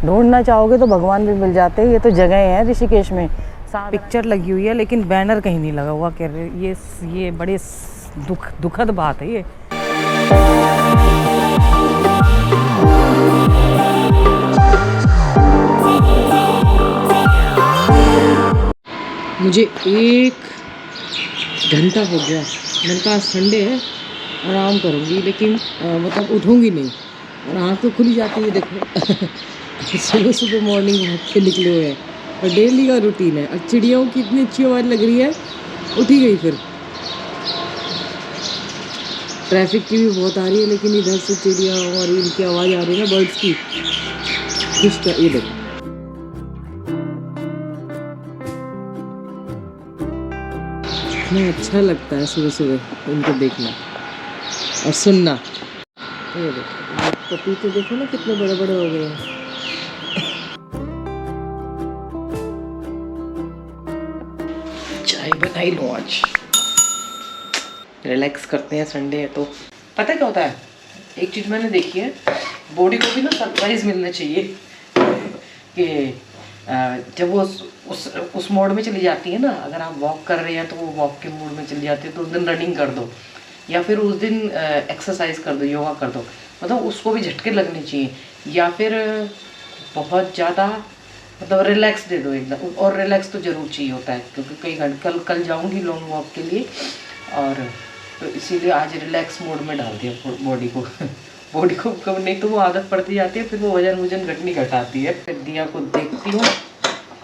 ढूंढना चाहोगे तो भगवान भी मिल जाते हैं। ये तो जगह है ऋषिकेश में, पिक्चर लगी हुई है लेकिन बैनर कहीं नहीं लगा हुआ। कह रहे ये बड़े दुखद बात है ये। मुझे 1 घंटा हो गया, मैंने कहा संडे है आराम करूँगी, लेकिन मतलब उठूँगी नहीं और आँख तो खुली जाती है। देखो सुबह सुबह मॉर्निंग वॉक पे निकले हुए हैं और डेली का रूटीन है। और चिड़ियों की इतनी अच्छी आवाज़ लग रही है, उठी गई। फिर ट्रैफिक की भी बहुत आ रही है, लेकिन इधर से चिड़िया और इनकी आवाज़ आ रही है ना, बर्ड्स की। ये देखो कितना अच्छा लगता है सुबह सुबह इनको देखना और सुनना। ये देखो पपीते देखो ना कितने बड़े बड़े हो गए हैं। चाय बनाई लो, आज रिलैक्स करते हैं, संडे है तो। पता क्या होता है, एक चीज़ मैंने देखी है, बॉडी को भी ना सरप्राइज मिलना चाहिए कि जब वो उस मोड में चली जाती है ना। अगर आप वॉक कर रहे हैं तो वो वॉक के मोड में चली जाती है, तो उस दिन रनिंग कर दो या फिर उस दिन एक्सरसाइज कर दो, योगा कर दो, मतलब उसको भी झटके लगने चाहिए। या फिर बहुत ज़्यादा मतलब रिलैक्स दे दो एकदम, और रिलैक्स तो ज़रूर चाहिए होता है, क्योंकि कई घंटे कल जाऊँगी लॉन्ग वॉक के लिए, और तो इसीलिए आज रिलैक्स मोड में डाल दिया बॉडी को बॉडी को कब नहीं तो वो आदत पड़ती जाती है, फिर वो वजन घटनी घटाती है। फिर दिया को देखती हूँ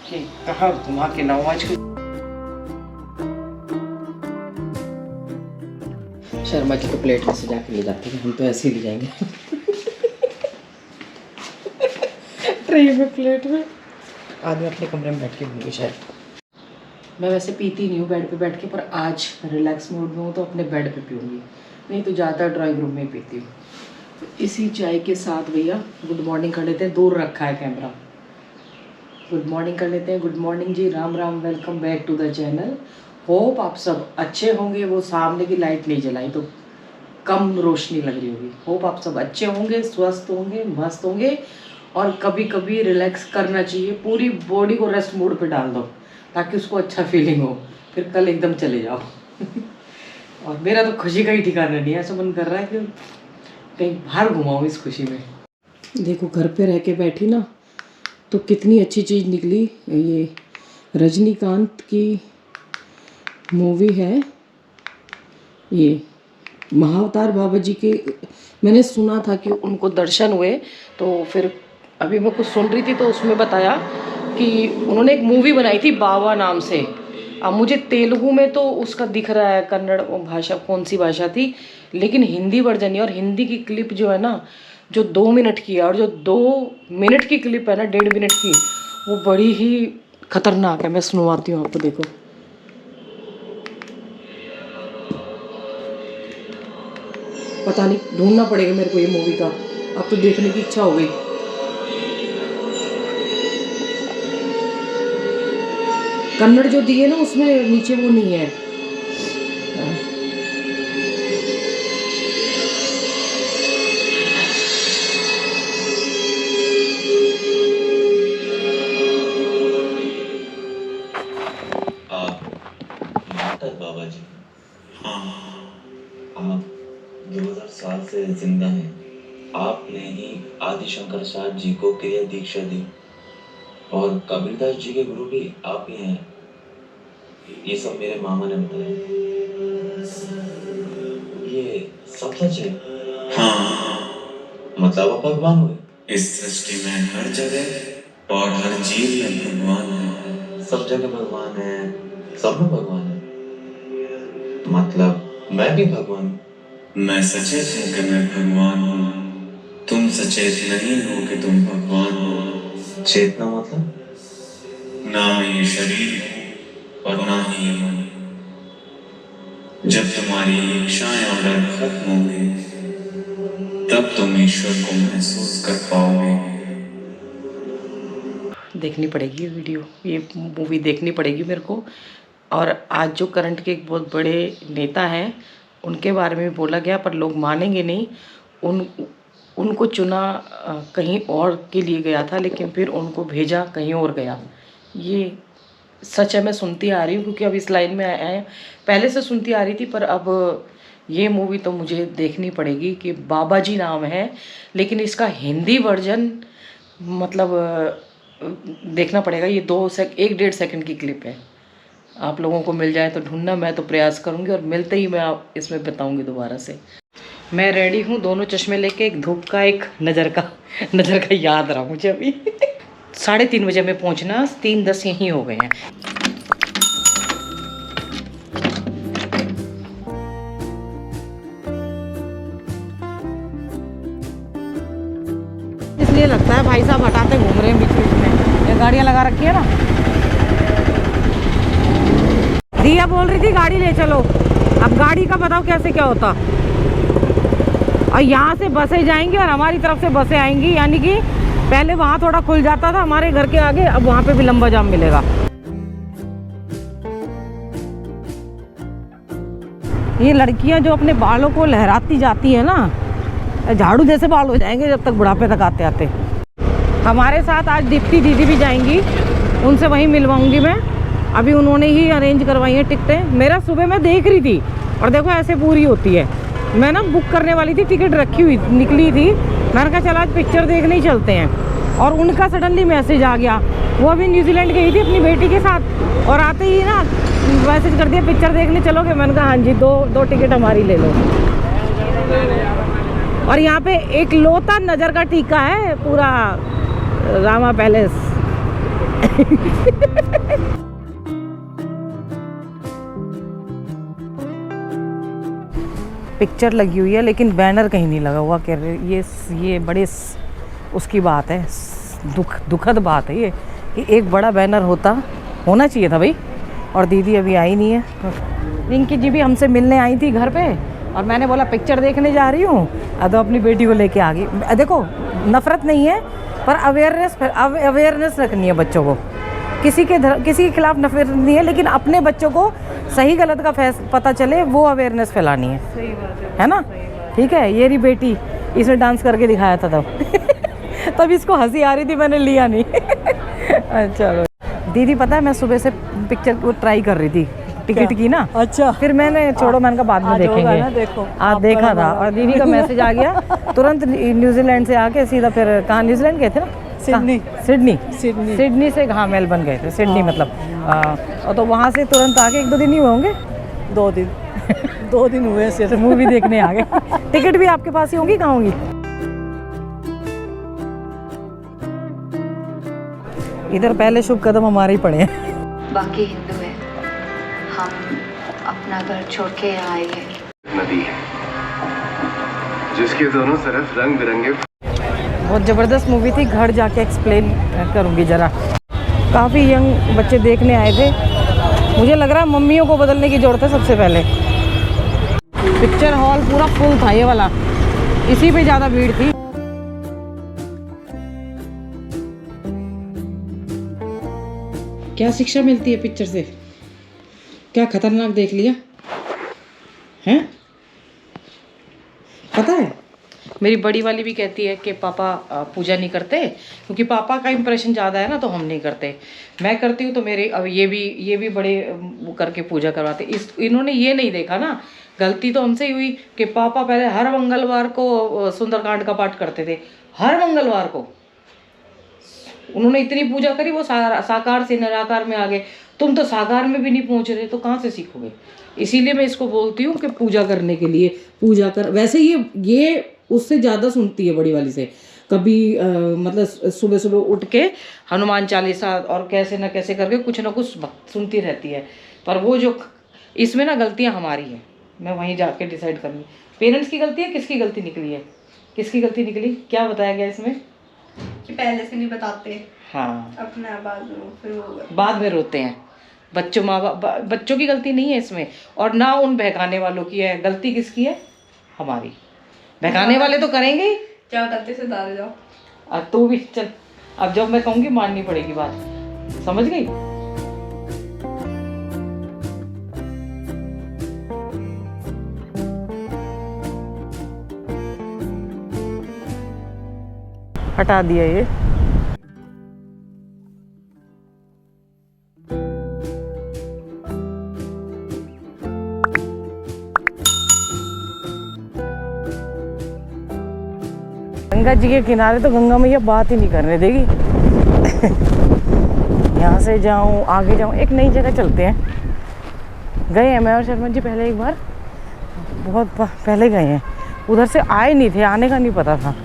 कि कहाँ घुमा के लाऊं आज को। शर्मा जी को प्लेट में सजा के ले जाते हैं, हम तो ऐसे ही ले जाएंगे ट्रे में प्लेट में। आज मैं अपने कमरे में बैठ के पीऊँगी शायद। मैं वैसे पीती नहीं हूँ बेड पे बैठ के, पर आज रिलैक्स मूड में हूँ तो अपने बेड पे पीऊँगी, नहीं तो ज़्यादा ड्राइंग रूम में ही पीती हूँ। तो इसी चाय के साथ भैया गुड मॉर्निंग कर लेते हैं। दूर रखा है कैमरा, गुड मॉर्निंग कर लेते हैं। Good morning ji, Ram Ram, welcome back to the channel. Hope आप सब अच्छे होंगे। वो सामने की लाइट नहीं जलाई तो कम रोशनी लग रही होगी। होप आप सब अच्छे होंगे, स्वस्थ होंगे, मस्त होंगे। और कभी कभी रिलैक्स करना चाहिए, पूरी बॉडी को रेस्ट मोड पे डाल दो ताकि उसको अच्छा फीलिंग हो, फिर कल एकदम चले जाओ और मेरा तो खुशी का ही ठिकाना नहीं है, ऐसा मन कर रहा है कि कहीं बाहर घुमाऊँ इस खुशी में। देखो घर पे रह के बैठी ना तो कितनी अच्छी चीज़ निकली। ये रजनीकांत की मूवी है, ये महाअवतार बाबा जी के। मैंने सुना था कि उनको दर्शन हुए, तो फिर अभी मैं कुछ सुन रही थी तो उसमें बताया कि उन्होंने एक मूवी बनाई थी बाबा नाम से। अब मुझे तेलुगु में तो उसका दिख रहा है, कन्नड़ भाषा कौन सी भाषा थी, लेकिन हिंदी वर्जन है। और हिंदी की क्लिप जो है ना, जो 2 मिनट की है, और जो 2 मिनट की क्लिप है ना, 1.5 मिनट की, वो बड़ी ही खतरनाक है। मैं सुनवाती हूँ आपको, देखो। पता नहीं, ढूंढना पड़ेगा मेरे को ये मूवी का, अब तो देखने की इच्छा हो गई। कन्नड़ जो दिए ना उसमें नीचे वो नहीं है। बाबा जी, हाँ, आप 2000 साल से जिंदा हैं। आपने ही आदि शंकर साहब जी को क्रिया दीक्षा दी और कबीरदास जी के गुरु भी आप ही हैं। ये सब मेरे मामा ने बताया। ये सब सच है? हाँ, मतलब आप भगवान हुए। इस सृष्टि में हर जगह और हर जीव में भगवान है। सब जगह भगवान है, सब में भगवान है। मतलब मैं भी भगवान हूँ। मैं सचेत हूँ कि मैं भगवान हूँ। तुम सचेत नहीं हो कि तुम भगवान हो। चेतना मतलब ना ये शरीर और ना ही ये मन। जब तुम्हारी इच्छाएं और डर खत्म होंगे, तब तुम ईश्वर को महसूस कर पाओगे। देखनी पड़ेगी वीडियो, ये मूवी देखनी पड़ेगी मेरे को। और आज जो करंट के एक बहुत बड़े नेता हैं उनके बारे में भी बोला गया, पर लोग मानेंगे नहीं। उनको चुना कहीं और के लिए गया था, लेकिन फिर उनको भेजा कहीं और गया। ये सच है, मैं सुनती आ रही हूँ क्योंकि अब इस लाइन में आए, पहले से सुनती आ रही थी, पर अब ये मूवी तो मुझे देखनी पड़ेगी कि बाबा जी नाम है, लेकिन इसका हिंदी वर्जन मतलब देखना पड़ेगा। ये 1-1.5 सेकंड की क्लिप है। आप लोगों को मिल जाए तो ढूंढना, मैं तो प्रयास करूँगी और मिलते ही मैं आप इसमें बताऊँगी दोबारा से। मैं रेडी हूँ, दोनों चश्मे लेके, एक धूप का एक नज़र का। नज़र का याद रहा मुझे अभी। 3:30 बजे में पहुँचना, 3:10 यहीं हो गए हैं। इसलिए लगता है भाई साहब हटाते घूम रहे हैं बीच बीच में, ये गाड़ियाँ लगा रखी है ना। दिया बोल रही थी गाड़ी ले चलो, अब गाड़ी का बताओ कैसे क्या होता। और यहाँ से बसें जाएंगी और हमारी तरफ से बसें आएंगी, यानी कि पहले वहाँ थोड़ा खुल जाता था हमारे घर के आगे, अब वहाँ पे भी लंबा जाम मिलेगा। ये लड़कियाँ जो अपने बालों को लहराती जाती है ना, झाड़ू जैसे बाल हो जाएंगे जब तक बुढ़ापे तक आते आते। हमारे साथ आज दीप्ति दीदी भी जाएंगी, उनसे वहीं मिलवाऊंगी मैं। अभी उन्होंने ही अरेंज करवाई हैं टिकटें। मेरा सुबह मैं देख रही थी और देखो ऐसे पूरी होती है। मैं ना बुक करने वाली थी, टिकट रखी हुई निकली थी, मैंने कहा चल आज पिक्चर देखने ही चलते हैं। और उनका सडनली मैसेज आ गया, वो अभी न्यूजीलैंड गई थी अपनी बेटी के साथ, और आते ही ना मैसेज कर दिया पिक्चर देखने चलोगे। मैंने कहा हाँ जी, दो टिकट हमारी ले लो। और यहाँ पे एक लोता नज़र का टीका है पूरा रामा पैलेस। पिक्चर लगी हुई है लेकिन बैनर कहीं नहीं लगा हुआ। कह रहे ये बड़े उसकी बात है, दुखद बात है ये, कि एक बड़ा बैनर होना चाहिए था भाई। और दीदी अभी आई नहीं है। रिंकी जी भी हमसे मिलने आई थी घर पे, और मैंने बोला पिक्चर देखने जा रही हूँ, तो अपनी बेटी को लेके आ गई। देखो नफ़रत नहीं है, पर अवेयरनेस रखनी है बच्चों को। किसी के खिलाफ नफरत नहीं है, लेकिन अपने बच्चों को सही गलत का पता चले, वो अवेयरनेस फैलानी है। सही बात है ना? ठीक है। ये रही बेटी, इसने डांस करके दिखाया था तब इसको हंसी आ रही थी, मैंने लिया नहीं। चलो दीदी, पता है मैं सुबह से पिक्चर को ट्राई कर रही थी, टिकट की ना। अच्छा। फिर मैंने छोड़ो, मैंने कहा बाद में देखेंगे। देखो आज देखा था, और दीदी का मैसेज आ गया तुरंत न्यूजीलैंड से आके सीधा। फिर कहाँ न्यूजीलैंड गए थे ना? सिडनी से, हाँ मेलबर्न गए थे, सिडनी मतलब। और तो वहाँ से तुरंत आके 1-2 दिन ही हुए होंगे। 2 दिन 2 दिन हुए सिर्फ, मूवी देखने आ गए। टिकट भी आपके पास ही होंगी, कहाँ होंगी? इधर पहले शुभ कदम हमारे ही पड़े हैं। बाकी हिंदू है, हम अपना घर छोड़ के यहाँ आए हैं। नदी है जिसके दोनों तरफ रंग बिरंगे। बहुत ज़बरदस्त मूवी थी, घर जाके एक्सप्लेन करूँगी ज़रा। काफ़ी यंग बच्चे देखने आए थे। मुझे लग रहा है मम्मियों को बदलने की ज़रूरत है सबसे पहले। पिक्चर हॉल पूरा फुल था ये वाला, इसी पे ज़्यादा भीड़ थी। क्या शिक्षा मिलती है पिक्चर से? क्या खतरनाक देख लिया हैं? पता है मेरी बड़ी वाली भी कहती है कि पापा पूजा नहीं करते, क्योंकि पापा का इंप्रेशन ज़्यादा है ना, तो हम नहीं करते। मैं करती हूँ तो मेरे अब ये भी बड़े वो करके पूजा करवाते। इन्होंने ये नहीं देखा ना, गलती तो हमसे ही हुई कि पापा पहले हर मंगलवार को सुंदरकांड का पाठ करते थे। हर मंगलवार को उन्होंने इतनी पूजा करी, वो साकार से निराकार में आ गए। तुम तो साकार में भी नहीं पहुंच रहे, तो कहाँ से सीखोगे? इसीलिए मैं इसको बोलती हूँ कि पूजा करने के लिए पूजा कर। वैसे ये उससे ज़्यादा सुनती है बड़ी वाली से। कभी मतलब सुबह सुबह उठ के हनुमान चालीसा और कैसे ना कैसे करके कुछ ना कुछ सुनती रहती है। पर वो जो इसमें ना गलतियाँ हमारी हैं, मैं वहीं जाके डिसाइड करूँगी। पेरेंट्स की गलती है, किसकी गलती निकली है? किसकी गलती निकली? क्या बताया गया इसमें? कि पहले से नहीं बताते। हाँ, अपना बाद में रोते हैं। बच्चों की गलती नहीं है इसमें, और ना उन बहकाने वालों की है। गलती किसकी है? हमारी। बहकाने वाले तो करेंगे ही। क्या गलती से डाल जाओ। अब तू भी चल, अब जब मैं कहूँगी माननी पड़ेगी बात, समझ गई? हटा दिया ये। गंगा जी के किनारे तो गंगा मैया बात ही नहीं करने देगी। यहाँ से जाऊँ आगे जाऊँ, एक नई जगह चलते हैं। गए हैं मैं और शर्मा जी पहले एक बार, बहुत पहले गए हैं। उधर से आए नहीं थे, आने का नहीं पता था।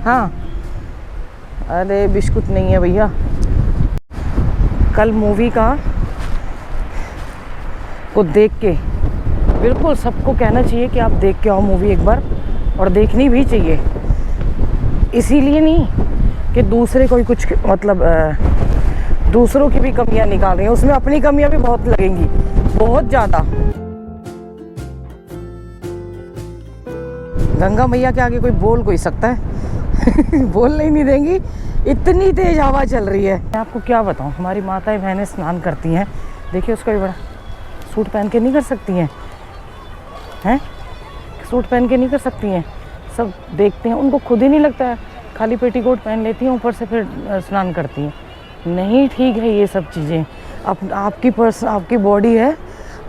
हाँ, अरे बिस्कुट नहीं है भैया। कल मूवी का को देख के बिल्कुल सबको कहना चाहिए कि आप देख के आओ मूवी एक बार, और देखनी भी चाहिए। इसीलिए नहीं कि दूसरे कोई कुछ मतलब दूसरों की भी कमियां निकाल रही हैं, उसमें अपनी कमियां भी बहुत लगेंगी, बहुत ज़्यादा। गंगा मैया के आगे कोई बोल कोई सकता है? बोलने ही नहीं देंगी, इतनी तेज हवा चल रही है। मैं आपको क्या बताऊं, हमारी माताएं बहनें स्नान करती हैं, देखिए उसका भी बड़ा सूट पहन के नहीं कर सकती हैं, हैं सूट पहन के नहीं कर सकती हैं। सब देखते हैं, उनको खुद ही नहीं लगता है, खाली पेटीकोट पहन लेती हैं, ऊपर से फिर स्नान करती हैं। नहीं ठीक है ये सब चीज़ें। आपकी बॉडी है,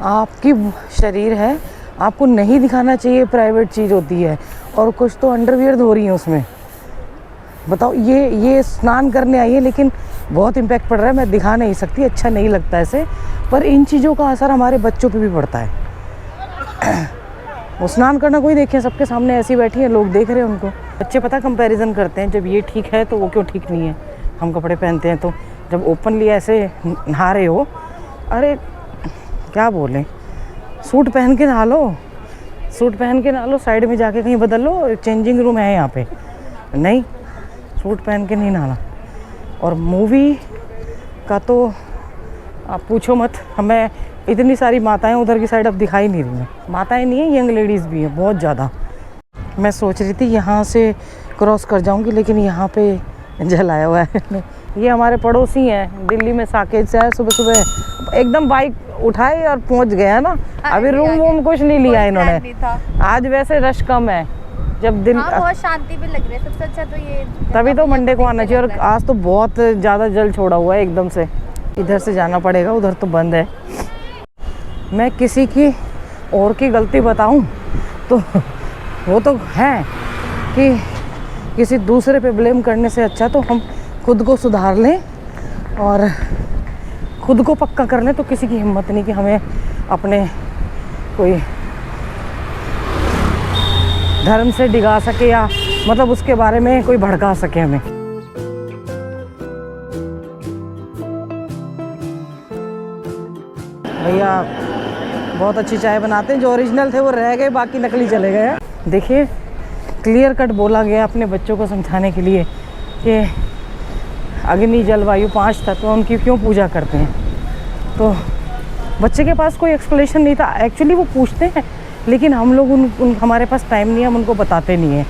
आपकी शरीर है, आपको नहीं दिखाना चाहिए, प्राइवेट चीज़ होती है। और कुछ तो अंडरवियर धो रही हैं उसमें, बताओ। ये स्नान करने आई है, लेकिन बहुत इम्पैक्ट पड़ रहा है, मैं दिखा नहीं सकती, अच्छा नहीं लगता ऐसे। पर इन चीज़ों का असर हमारे बच्चों पे भी पड़ता है। वो स्नान करना कोई देखे, सबके सामने ऐसी बैठी है, लोग देख रहे हैं उनको। बच्चे पता कंपैरिजन करते हैं, जब ये ठीक है तो वो क्यों ठीक नहीं है। हम कपड़े पहनते हैं तो जब ओपनली ऐसे नहा रहे हो, अरे क्या बोलें, सूट पहन के नहा लो, सूट पहन के नहा लो, साइड में जाके कहीं बदल लो, चेंजिंग रूम है यहाँ पे। नहीं, सूट पहन के नहीं नहाना। और मूवी का तो आप पूछो मत, हमें इतनी सारी माताएं उधर की साइड अब दिखाई नहीं रही हैं। माताएं नहीं हैं, यंग लेडीज़ भी हैं बहुत ज़्यादा। मैं सोच रही थी यहाँ से क्रॉस कर जाऊँगी, लेकिन यहाँ पे जल आया हुआ है। ये हमारे पड़ोसी हैं, दिल्ली में साकेत से आए, सुबह सुबह एकदम बाइक उठाई और पहुँच गया ना। अभी रूम वूम कुछ नहीं लिया इन्होंने। आज वैसे रश कम है, जब दिन बहुत शांति भी लग रही है। सबसे अच्छा तो ये, तभी तो मंडे को आना चाहिए। और आज तो बहुत ज़्यादा जल छोड़ा हुआ है एकदम से। इधर से जाना पड़ेगा, उधर तो बंद है। मैं किसी की और की गलती बताऊं तो वो तो है कि किसी दूसरे पे ब्लेम करने से अच्छा तो हम खुद को सुधार लें और खुद को पक्का कर लें। तो किसी की हिम्मत नहीं कि हमें अपने कोई धर्म से डिगा सके, या मतलब उसके बारे में कोई भड़का सके हमें। भैया बहुत अच्छी चाय बनाते हैं, जो ओरिजिनल थे वो रह गए, बाकी नकली चले गए। देखिए क्लियर कट बोला गया अपने बच्चों को समझाने के लिए कि अग्नि जल वायु 5 तत्व उनकी क्यों पूजा करते हैं। तो बच्चे के पास कोई एक्सप्लेनेशन नहीं था। एक्चुअली वो पूछते हैं, लेकिन हम लोग हमारे पास टाइम नहीं है, हम उनको बताते नहीं हैं।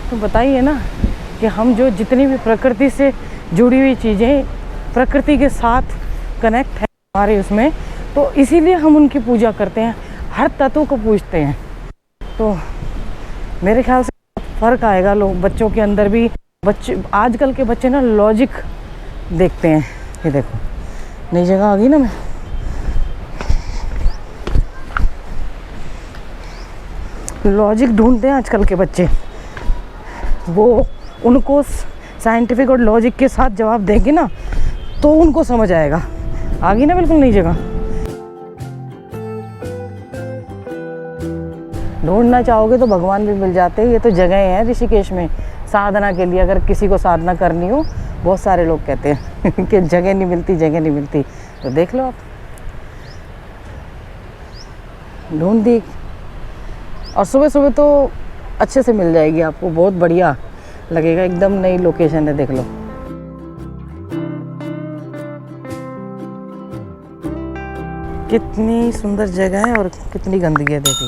तो बताइए ना कि हम जो जितनी भी प्रकृति से जुड़ी हुई चीज़ें, प्रकृति के साथ कनेक्ट है हमारे उसमें, तो इसीलिए हम उनकी पूजा करते हैं, हर तत्व को पूजते हैं। तो मेरे ख्याल से फ़र्क आएगा लोग बच्चों के अंदर भी। बच्चे आजकल के बच्चे ना लॉजिक देखते हैं। ये देखो नई जगह आ गई ना, मैं लॉजिक ढूंढते हैं आजकल के बच्चे। वो उनको साइंटिफिक और लॉजिक के साथ जवाब देंगे ना तो उनको समझ आएगा। आ गई ना बिल्कुल नई जगह। ढूंढना चाहोगे तो भगवान भी मिल जाते हैं। ये तो जगह हैं ऋषिकेश में साधना के लिए। अगर किसी को साधना करनी हो, बहुत सारे लोग कहते हैं कि जगह नहीं मिलती, जगह नहीं मिलती, तो देख लो आप, ढूंढ दी। और सुबह सुबह तो अच्छे से मिल जाएगी आपको, बहुत बढ़िया लगेगा, एकदम नई लोकेशन है, देख लो। कितनी सुंदर जगह है और कितनी गंदगी है, देख लो।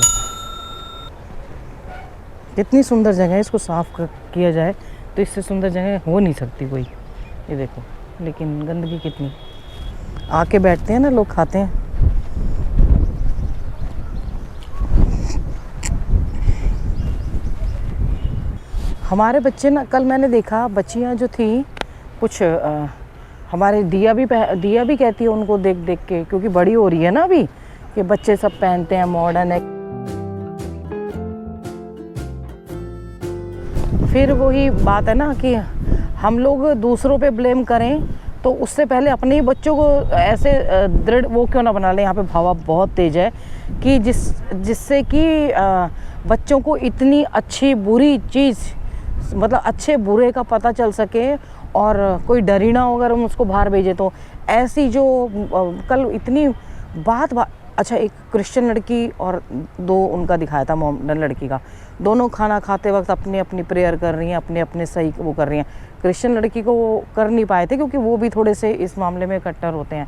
कितनी सुंदर जगह है, इसको साफ किया जाए तो इससे सुंदर जगह हो नहीं सकती कोई। ये देखो, लेकिन गंदगी कितनी। आके बैठते हैं ना लोग, खाते हैं। हमारे बच्चे ना, कल मैंने देखा बच्चियाँ जो थी कुछ हमारे दिया भी कहती है उनको देख देख के, क्योंकि बड़ी हो रही है ना अभी, कि बच्चे सब पहनते हैं, मॉडर्न है। फिर वही बात है ना कि हम लोग दूसरों पे ब्लेम करें तो उससे पहले अपने ही बच्चों को ऐसे दृढ़ वो क्यों ना बना लें। यहाँ पे हवा बहुत तेज़ है कि जिससे कि बच्चों को इतनी अच्छी बुरी चीज़, मतलब अच्छे बुरे का पता चल सके और कोई डर ही ना हो अगर हम उसको बाहर भेजें। तो ऐसी जो कल इतनी बात अच्छा, एक क्रिश्चियन लड़की और 2 उनका दिखाया था मॉडर्न लड़की का, दोनों खाना खाते वक्त अपनी अपनी प्रेयर कर रही हैं, अपने अपने सही वो कर रही हैं। क्रिश्चियन लड़की को वो कर नहीं पाए थे क्योंकि वो भी थोड़े से इस मामले में कट्टर होते हैं।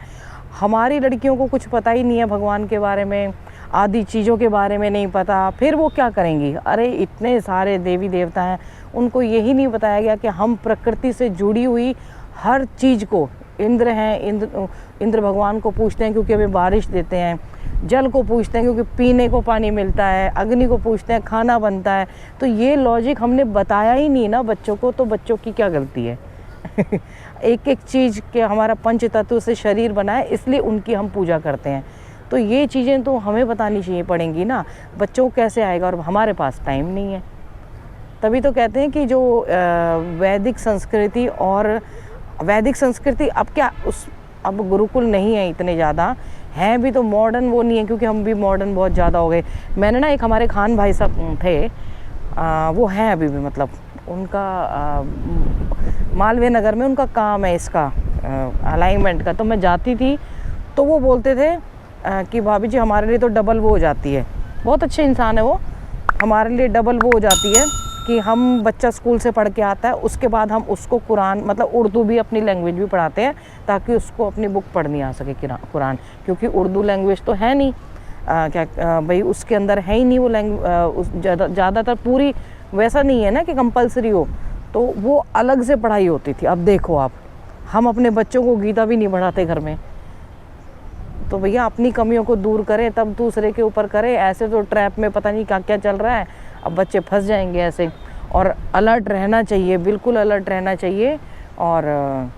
हमारी लड़कियों को कुछ पता ही नहीं है भगवान के बारे में, आदि चीज़ों के बारे में नहीं पता, फिर वो क्या करेंगी। अरे इतने सारे देवी देवता हैं, उनको यही नहीं बताया गया कि हम प्रकृति से जुड़ी हुई हर चीज़ को, इंद्र हैं, इंद्र भगवान को पूछते हैं क्योंकि हमें बारिश देते हैं, जल को पूछते हैं क्योंकि पीने को पानी मिलता है, अग्नि को पूछते हैं खाना बनता है। तो ये लॉजिक हमने बताया ही नहीं ना बच्चों को, तो बच्चों की क्या गलती है। एक एक चीज़ के हमारा पंच तत्व से शरीर बना है, इसलिए उनकी हम पूजा करते हैं। तो ये चीज़ें तो हमें बतानी चाहिए पड़ेंगी ना, बच्चों को कैसे आएगा, और हमारे पास टाइम नहीं है। तभी तो कहते हैं कि जो वैदिक संस्कृति, और वैदिक संस्कृति अब क्या अब गुरुकुल नहीं है इतने ज़्यादा हैं भी, तो मॉडर्न वो नहीं है क्योंकि हम भी मॉडर्न बहुत ज़्यादा हो गए। मैंने ना एक हमारे खान भाई साहब थे, वो हैं अभी भी, मतलब उनका मालवीय नगर में उनका काम है इसका अलाइनमेंट का। तो मैं जाती थी तो वो बोलते थे कि भाभी जी हमारे लिए तो डबल वो हो जाती है, बहुत अच्छे इंसान है वो, हमारे लिए डबल वो हो जाती है कि हम बच्चा स्कूल से पढ़ के आता है, उसके बाद हम उसको कुरान, मतलब उर्दू भी अपनी लैंग्वेज भी पढ़ाते हैं ताकि उसको अपनी बुक पढ़नी आ सके कुरान, क्योंकि उर्दू लैंग्वेज तो है नहीं, भाई उसके अंदर है ही नहीं वो लैंग्वेज, ज़्यादातर पूरी वैसा नहीं है ना कि कंपलसरी हो, तो वो अलग से पढ़ाई होती थी। अब देखो आप, हम अपने बच्चों को गीता भी नहीं पढ़ाते घर में। तो भैया अपनी कमियों को दूर करें तब दूसरे के ऊपर करें, ऐसे तो ट्रैप में पता नहीं क्या क्या चल रहा है, अब बच्चे फंस जाएंगे ऐसे। और अलर्ट रहना चाहिए, बिल्कुल अलर्ट रहना चाहिए। और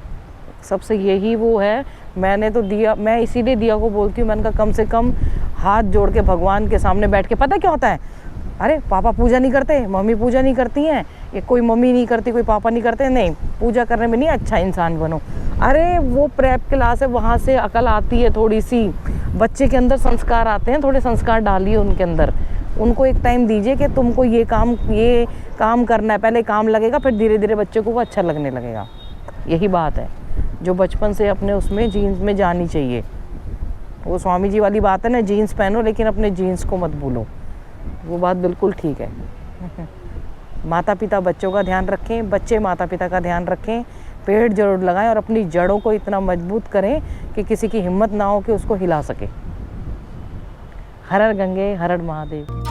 सबसे यही वो है, मैंने तो दिया, मैं इसीलिए दिया को बोलती हूँ, मैंने कहा कम से कम हाथ जोड़ के भगवान के सामने बैठ के, पता क्या होता है, अरे पापा पूजा नहीं करते, मम्मी पूजा नहीं करती हैं, ये कोई मम्मी नहीं करती, कोई पापा नहीं करते, नहीं पूजा करने में नहीं अच्छा इंसान बनो। अरे वो प्रेप क्लास है, वहाँ से अकल आती है, थोड़ी सी बच्चे के अंदर संस्कार आते हैं, थोड़े संस्कार डालिए उनके अंदर, उनको एक टाइम दीजिए कि तुमको ये काम करना है, पहले काम लगेगा, फिर धीरे धीरे बच्चे को वो अच्छा लगने लगेगा। यही बात है जो बचपन से अपने उसमें जीन्स में जानी चाहिए। वो स्वामी जी वाली बात है ना, जीन्स पहनो लेकिन अपने जीन्स को मत भूलो, वो बात बिल्कुल ठीक है। माता पिता बच्चों का ध्यान रखें, बच्चे माता पिता का ध्यान रखें, पेड़ जरूर लगाएं और अपनी जड़ों को इतना मजबूत करें कि किसी की हिम्मत ना हो कि उसको हिला सके। हर हर गंगे, हर हर महादेव।